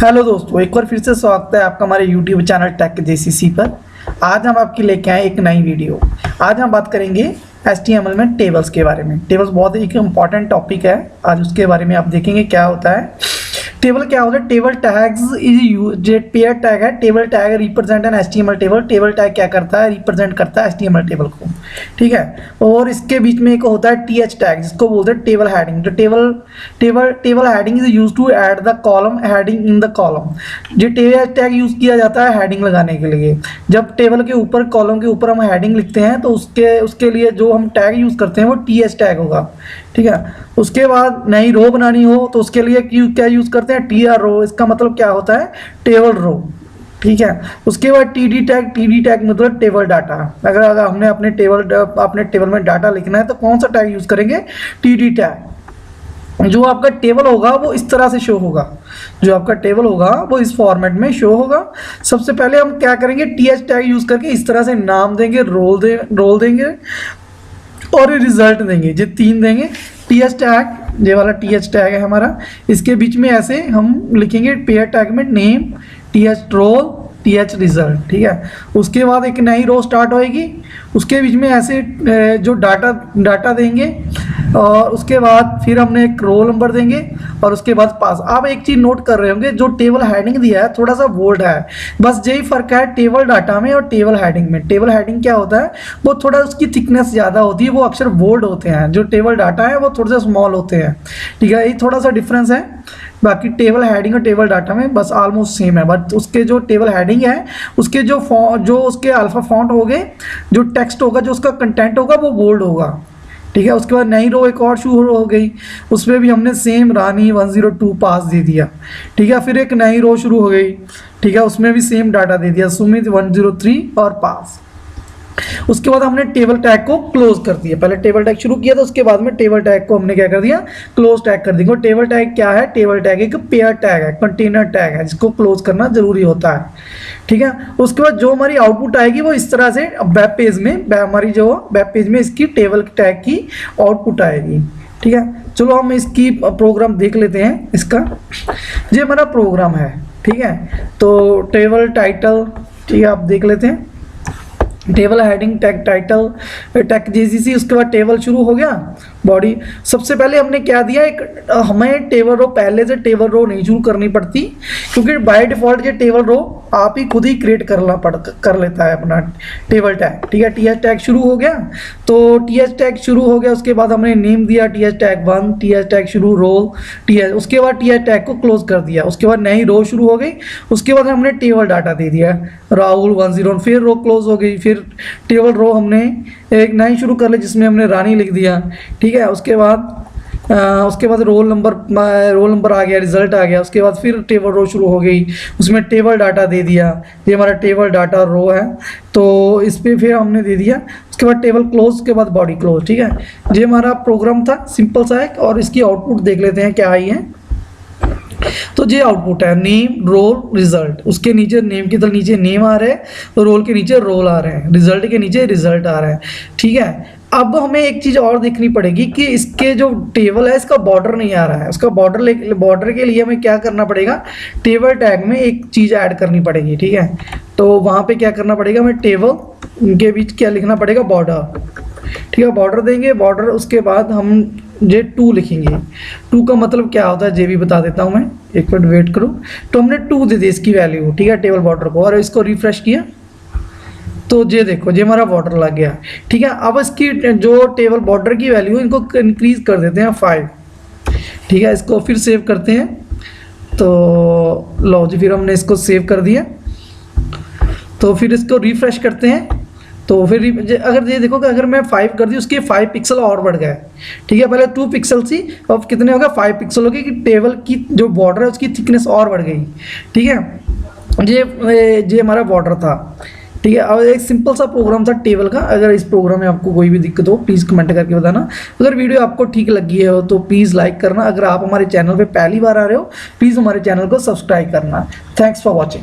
Hello दोस्तों, एक बार फिर से स्वागत है आपका हमारे यूट्यूब चैनल टेक जेसीसी पर। आज हम आपके लेके आए एक नई वीडियो। आज हम बात करेंगे HTML में टेबल्स के बारे में। टेबल्स बहुत एक इंपॉर्टेंट टॉपिक है। आज उसके बारे में आप देखेंगे क्या होता है। टेबल क्या होता है? Table tags is used. Pair tag है। Table tag represent an HTML table. Table tag क्या करता है? रिप्रेजेंट करता है HTML टेबल को, ठीक है। और इसके बीच में एक होता है TH टैग, जिसको बोलते हैं टेबल हेडिंग। तो table heading is used to add the column heading in the column. जो TH टैग यूज किया जाता है हेडिंग लगाने के लिए। जब टेबल के ऊपर, कॉलम के ऊपर हम हेडिंग लिखते हैं तो उसके लिए जो हम टैग यूज करते हैं वो TH टैग होगा, ठीक है। उसके बाद नई रो बनानी हो तो उसके लिए क्या यूज करते हैं? TR रो। इसका मतलब क्या होता है? टेबल रो, ठीक है। उसके बाद TD टैग मतलब टेबल डाटा। अगर हमने अपने टेबल में डाटा लिखना है तो कौन सा टैग यूज करेंगे? TD tag. जो आपका टेबल होगा वो इस तरह से शो होगा। जो आपका टेबल होगा वो इस फॉर्मेट में शो होगा। सबसे पहले हम क्या करेंगे? TH टैग यूज करके इस तरह से नाम देंगे, रोल देंगे और रिजल्ट देंगे। ये तीन देंगे। TH टैग, ये वाला TH टैग है हमारा। इसके बीच में ऐसे हम लिखेंगे पेयर टैग में name, TH role, TH result, ठीक है। उसके बाद एक नई रो स्टार्ट होएगी। उसके बीच में ऐसे जो डाटा देंगे और उसके बाद फिर हमने एक रोल नंबर देंगे और उसके बाद पास। आप एक चीज़ नोट कर रहे होंगे, जो टेबल हेडिंग दिया है थोड़ा सा बोल्ड है। बस यही फर्क है टेबल डाटा में और टेबल हेडिंग में। टेबल हेडिंग क्या होता है? वो थोड़ा उसकी थिकनेस ज़्यादा होती है, वो अक्षर बोल्ड होते हैं। जो टेबल डाटा है वो थोड़े से स्मॉल होते हैं, ठीक है। ये थोड़ा सा डिफरेंस है। बाकी टेबल हेडिंग और टेबल डाटा में बस ऑलमोस्ट सेम है। बट उसके जो टेबल हेडिंग है उसके जो उसके अल्फा फॉन्ट हो गए, जो टेक्स्ट होगा, जो उसका कंटेंट होगा वो बोल्ड होगा, ठीक है। उसके बाद नई रो एक और शुरू हो गई। उसमें भी हमने सेम रानी 102 पास दे दिया, ठीक है। फिर एक नई रो शुरू हो गई, ठीक है। उसमें भी सेम डाटा दे दिया, सुमित 103 और पास। उसके बाद हमने टेबल टैग को क्लोज कर दिया। पहले टेबल टैग शुरू किया था, उसके बाद में टेबल टैग को हमने क्या कर दिया? क्लोज टैग कर दिया। टेबल टैग क्या है? टेबल टैग एक पेयर टैग है, कंटेनर टैग है, जिसको क्लोज करना जरूरी होता है, ठीक है। उसके बाद जो हमारी आउटपुट आएगी वो इस तरह से वेब पेज में, हमारी जो वेब पेज में इसकी टेबल टैग की आउटपुट आएगी, ठीक है। चलो हम इसकी प्रोग्राम देख लेते हैं इसका। ये हमारा प्रोग्राम है, ठीक है। तो टेबल टाइटल, ठीक है, आप देख लेते हैं। Table heading, tag title, tag JCC. उसके बाद टेबल शुरू हो गया, बॉडी। सबसे पहले हमने क्या दिया? हमें टेबल रो, पहले से टेबल रो नहीं शुरू करनी पड़ती, क्योंकि बाय डिफॉल्ट ये टेबल रो आप ही खुद ही क्रिएट कर लेता है अपना टेबल टैग, ठीक है। TH टैग शुरू हो गया, तो TH टैग शुरू हो गया। उसके बाद हमने नेम दिया TH टैग 1, TH टैग शुरू रोल, TH। उसके बाद TH टैग को क्लोज कर दिया। उसके बाद नई रो शुरू हो गई। उसके बाद हमने टेबल डाटा दे दिया राहुल 101, फिर रो क्लोज हो गई। फिर टेबल रो हमने एक नई शुरू कर ली जिसमें हमने रानी लिख दिया, ठीक है। उसके बाद रोल नंबर आ गया, रिजल्ट आ गया। उसके बाद फिर टेबल रो शुरू हो गई, उसमें टेबल डाटा दे दिया। ये हमारा टेबल डाटा रो है, तो इस पर फिर हमने दे दिया। उसके बाद टेबल क्लोज, के बाद बॉडी क्लोज, ठीक है। ये हमारा प्रोग्राम था, सिंपल सा है। और इसकी आउटपुट देख लेते हैं क्या आई है। तो ये आउटपुट है नेम, रोल, रिजल्ट। उसके नीचे नेम के नीचे नेम आ रहे हैं, रोल के नीचे रोल आ रहे हैं, रिजल्ट के नीचे रिजल्ट आ रहा है, ठीक है। अब हमें एक चीज़ और देखनी पड़ेगी कि इसके जो टेबल है इसका बॉर्डर नहीं आ रहा है। उसका बॉर्डर के लिए हमें क्या करना पड़ेगा? टेबल टैग में एक चीज़ ऐड करनी पड़ेगी, ठीक है। तो वहाँ पे क्या करना पड़ेगा? हमें टेबल के बीच क्या लिखना पड़ेगा? बॉर्डर, ठीक है। बॉर्डर देंगे, बॉर्डर। उसके बाद हम ये 2 लिखेंगे। 2 का मतलब क्या होता है ये भी बता देता हूँ मैं, एक मिनट वेट करो। तो हमने 2 दे दी इसकी वैल्यू, ठीक है, टेबल बॉर्डर को। और इसको रिफ्रेश किया तो ये देखो, ये हमारा बॉर्डर लग गया, ठीक है। अब इसकी जो टेबल बॉर्डर की वैल्यू है इनको इंक्रीज कर देते हैं 5, ठीक है। इसको फिर सेव करते हैं। तो लो जी, फिर हमने इसको सेव कर दिया। तो फिर इसको रिफ्रेश करते हैं। तो फिर अगर ये देखो कि अगर मैं 5 कर दी, उसके 5 पिक्सल और बढ़ गए, ठीक है। पहले 2 पिक्सल थी, अब कितने हो गए? 5 पिक्सल हो गए कि टेबल की जो बॉर्डर है उसकी थिकनेस और बढ़ गई, ठीक है। ये हमारा बॉर्डर था, ठीक है। और एक सिंपल सा प्रोग्राम था टेबल का। अगर इस प्रोग्राम में आपको कोई भी दिक्कत हो प्लीज़ कमेंट करके बताना। अगर वीडियो आपको ठीक लगी है तो प्लीज़ लाइक करना। अगर आप हमारे चैनल पे पहली बार आ रहे हो प्लीज़ हमारे चैनल को सब्सक्राइब करना। Thanks for watching.